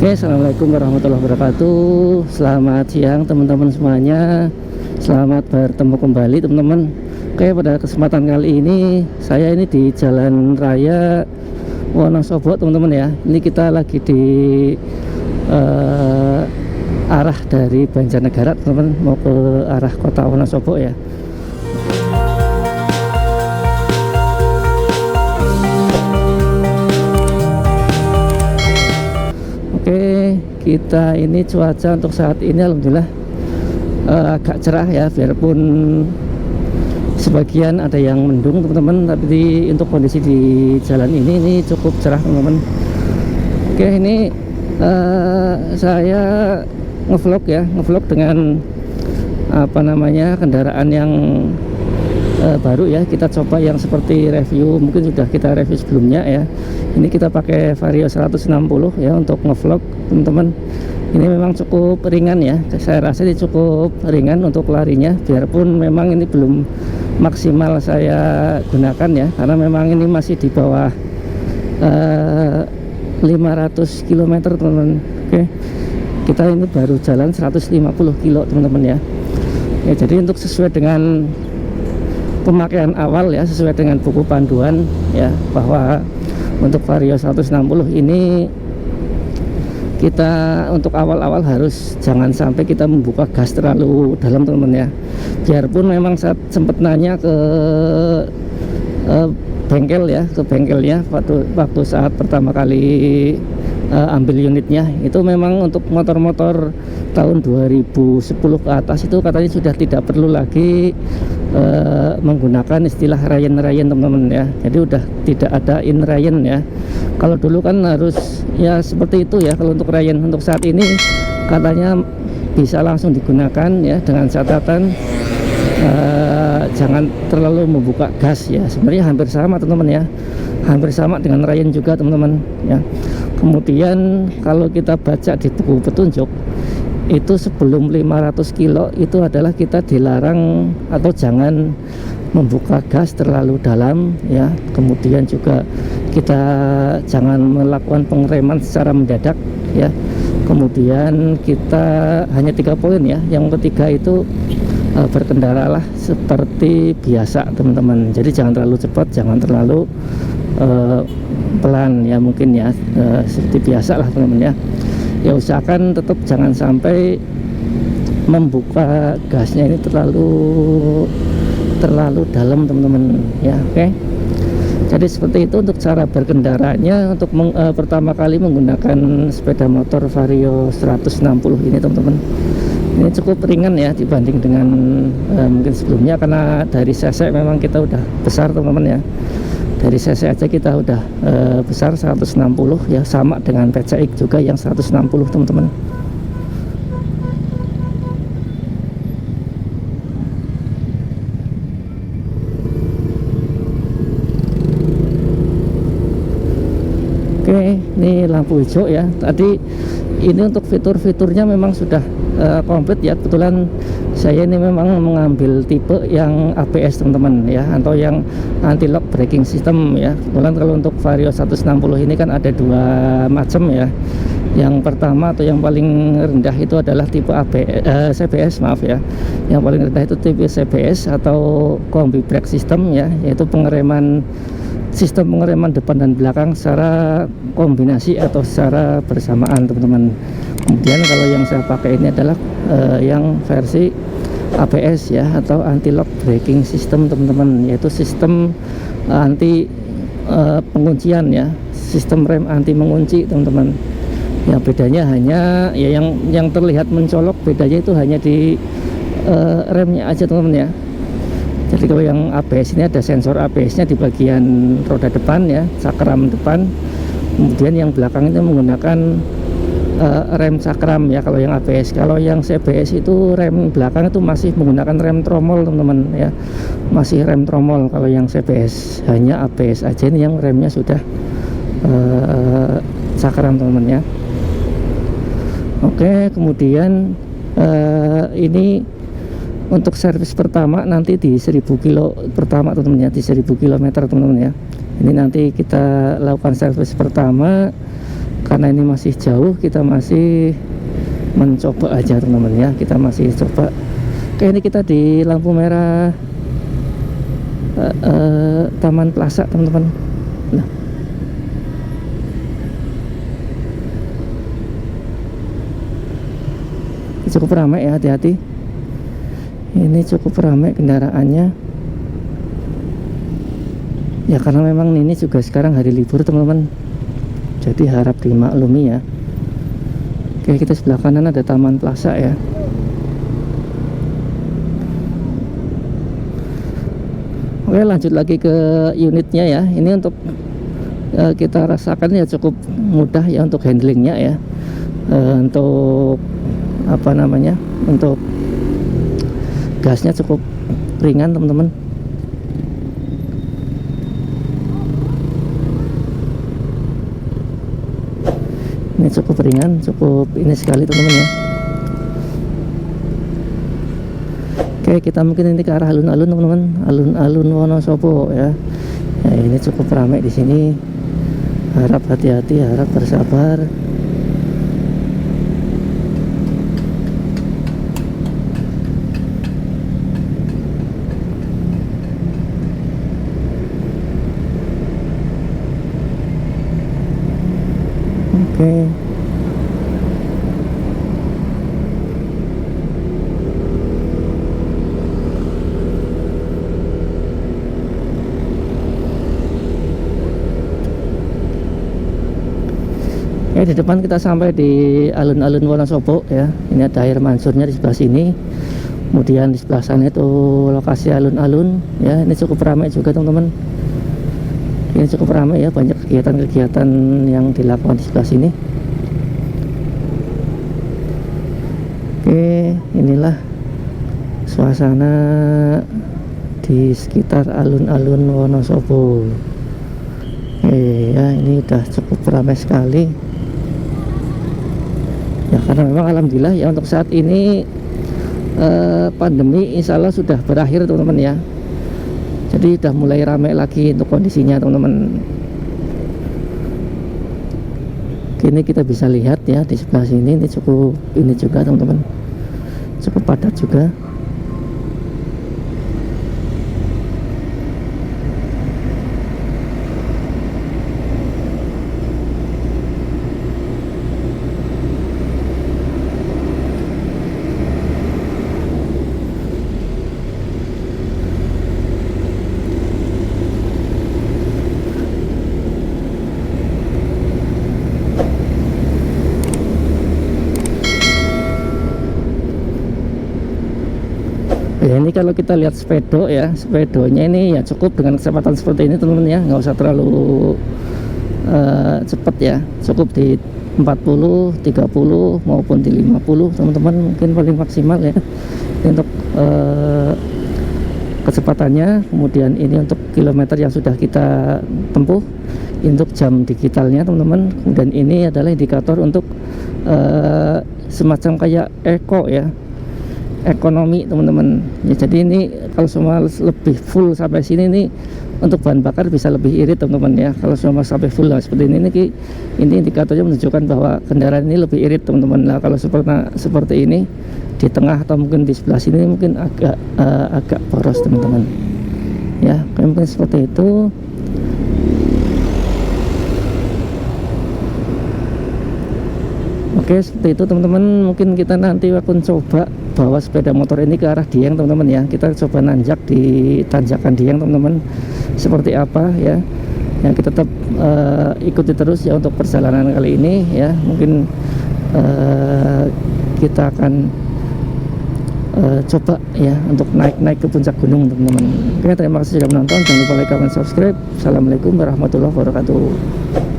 Oke, assalamualaikum warahmatullahi wabarakatuh. Selamat siang teman-teman semuanya. Selamat bertemu kembali teman-teman. Oke, pada kesempatan kali ini saya ini di Jalan Raya Wonosobo teman-teman ya. Ini kita lagi di arah dari Banjarnegara teman-teman, mau ke arah kota Wonosobo ya. Oke, kita ini cuaca untuk saat ini alhamdulillah agak cerah ya, biarpun sebagian ada yang mendung teman-teman, tapi untuk kondisi di jalan ini cukup cerah teman-teman. Oke, ini saya ngevlog ya, ngevlog dengan kendaraan yang baru ya. Kita coba yang seperti review, mungkin sudah kita review sebelumnya ya. Ini kita pakai Vario 160 ya untuk ngevlog teman-teman. Ini memang cukup ringan ya, saya rasa ini cukup ringan untuk larinya, biarpun memang ini belum maksimal saya gunakan ya, karena memang ini masih di bawah 500 km teman-teman. Oke, kita ini baru jalan 150 kilo teman-teman ya. Ya, jadi untuk sesuai dengan pemakaian awal ya, sesuai dengan buku panduan ya, bahwa untuk Vario 160 ini kita untuk awal-awal harus jangan sampai kita membuka gas terlalu dalam teman-teman ya. Biarpun memang saat sempat nanya ke bengkel ya, ke bengkelnya waktu saat pertama kali ambil unitnya, itu memang untuk motor-motor tahun 2010 ke atas itu katanya sudah tidak perlu lagi menggunakan istilah rayen-rayen teman-teman ya. Jadi udah tidak ada in rayen ya. Kalau dulu kan harus ya seperti itu ya. Kalau untuk rayen untuk saat ini katanya bisa langsung digunakan ya, dengan catatan jangan terlalu membuka gas ya. Sebenarnya hampir sama teman-teman ya, hampir sama dengan rayen juga teman-teman ya. Kemudian kalau kita baca di buku petunjuk itu sebelum 500 kilo itu adalah kita dilarang atau jangan membuka gas terlalu dalam ya. Kemudian juga kita jangan melakukan pengereman secara mendadak ya. Kemudian kita hanya 3 poin ya. Yang ketiga itu berkendaralah seperti biasa teman-teman. Jadi jangan terlalu cepat, jangan terlalu pelan ya, mungkin ya seperti biasa lah teman-teman ya. Ya usahakan tetap jangan sampai membuka gasnya ini terlalu dalam teman-teman ya. Oke, jadi seperti itu untuk cara berkendaranya untuk pertama kali menggunakan sepeda motor Vario 160 ini teman-teman. Ini cukup ringan ya dibanding dengan mungkin sebelumnya, karena dari cc memang kita udah besar teman-teman ya. Dari cc aja kita udah besar 160 ya, sama dengan PCX juga yang 160 teman-teman. Oke, ini lampu hijau ya. Tadi ini untuk fitur-fiturnya memang sudah komplit ya. Kebetulan saya ini memang mengambil tipe yang ABS teman-teman ya, atau yang anti lock braking system ya. Kebetulan kalau untuk Vario 160 ini kan ada 2 macam ya. Yang pertama atau yang paling rendah itu adalah tipe CBS maaf ya. Yang paling rendah itu tipe CBS atau combi brake system ya, yaitu sistem pengereman depan dan belakang secara kombinasi atau secara bersamaan teman-teman. Kemudian kalau yang saya pakai ini adalah yang versi ABS ya, atau anti lock braking system teman-teman, yaitu sistem anti penguncian ya, sistem rem anti mengunci teman-teman. Yang bedanya hanya ya yang terlihat mencolok, bedanya itu hanya di remnya aja teman-teman ya. Jadi kalau yang ABS ini ada sensor ABS-nya di bagian roda depan ya, cakram depan. Kemudian yang belakang itu menggunakan rem cakram ya kalau yang ABS. Kalau yang CBS itu rem belakang itu masih menggunakan rem tromol teman-teman ya, masih rem tromol. Kalau yang CBS hanya ABS aja, ini yang remnya sudah cakram teman-teman ya. Oke, kemudian ini untuk servis pertama nanti di 1000 kilo pertama teman-teman ya, di 1000 km teman-teman ya. Ini nanti kita lakukan servis pertama karena ini masih jauh, kita masih mencoba aja teman-teman ya, kita masih coba. Oke, ini kita di lampu merah Taman Plaza teman-teman. Nah, cukup ramai ya, hati-hati. Ini cukup ramai kendaraannya ya, karena memang ini juga sekarang hari libur teman-teman, jadi harap dimaklumi ya. Oke, kita sebelah kanan ada Taman Plaza ya. Oke, lanjut lagi ke unitnya ya. Ini untuk kita rasakan ya cukup mudah ya untuk handlingnya ya. Untuk apa namanya, untuk gasnya cukup ringan teman-teman. Ini cukup ringan, cukup ini sekali teman-teman ya. Oke, kita mungkin ini ke arah alun-alun teman-teman, alun-alun Wonosobo ya. Nah, ini cukup ramai di sini. Harap hati-hati, harap bersabar. Oke. Di depan kita sampai di alun-alun Wonosobo ya. Ini ada air mansurnya di sebelah sini. Kemudian di sebelah sana itu lokasi alun-alun ya. Ini cukup ramai juga teman-teman. Ini cukup ramai ya, banyak kegiatan-kegiatan yang dilakukan di sebelah sini. Oke, inilah suasana di sekitar alun-alun Wonosobo. Ya, ini udah cukup ramai sekali. Ya, karena memang alhamdulillah ya untuk saat ini pandemi insya Allah sudah berakhir teman-teman ya. Jadi sudah mulai ramai lagi untuk kondisinya teman-teman. Kini kita bisa lihat ya di sebelah sini ini cukup ini juga teman-teman, cukup padat juga. Ya, ini kalau kita lihat sepedo ya, sepedonya ini ya cukup dengan kecepatan seperti ini teman-teman ya, nggak usah terlalu cepat ya, cukup di 40, 30 maupun di 50 teman-teman, mungkin paling maksimal ya. Ini untuk kecepatannya. Kemudian ini untuk kilometer yang sudah kita tempuh, untuk jam digitalnya teman-teman. Kemudian ini adalah indikator untuk semacam kayak eco ya, ekonomi teman-teman ya. Jadi ini kalau semua lebih full sampai sini nih, untuk bahan bakar bisa lebih irit teman-teman ya. Kalau semua sampai full lah seperti ini indikatornya menunjukkan bahwa kendaraan ini lebih irit teman-teman. Nah, kalau seperti ini di tengah atau mungkin di sebelah sini mungkin agak boros teman-teman ya, kayak mungkin seperti itu. Oke, seperti itu teman-teman. Mungkin kita nanti akan coba bawa sepeda motor ini ke arah Dieng teman-teman ya. Kita coba nanjak di tanjakan Dieng teman-teman, seperti apa ya. Yang kita tetap ikuti terus ya untuk perjalanan kali ini ya. Mungkin kita akan coba ya untuk naik ke puncak gunung teman-teman. Oke, terima kasih sudah menonton. Jangan lupa like, comment, subscribe. Assalamualaikum warahmatullahi wabarakatuh.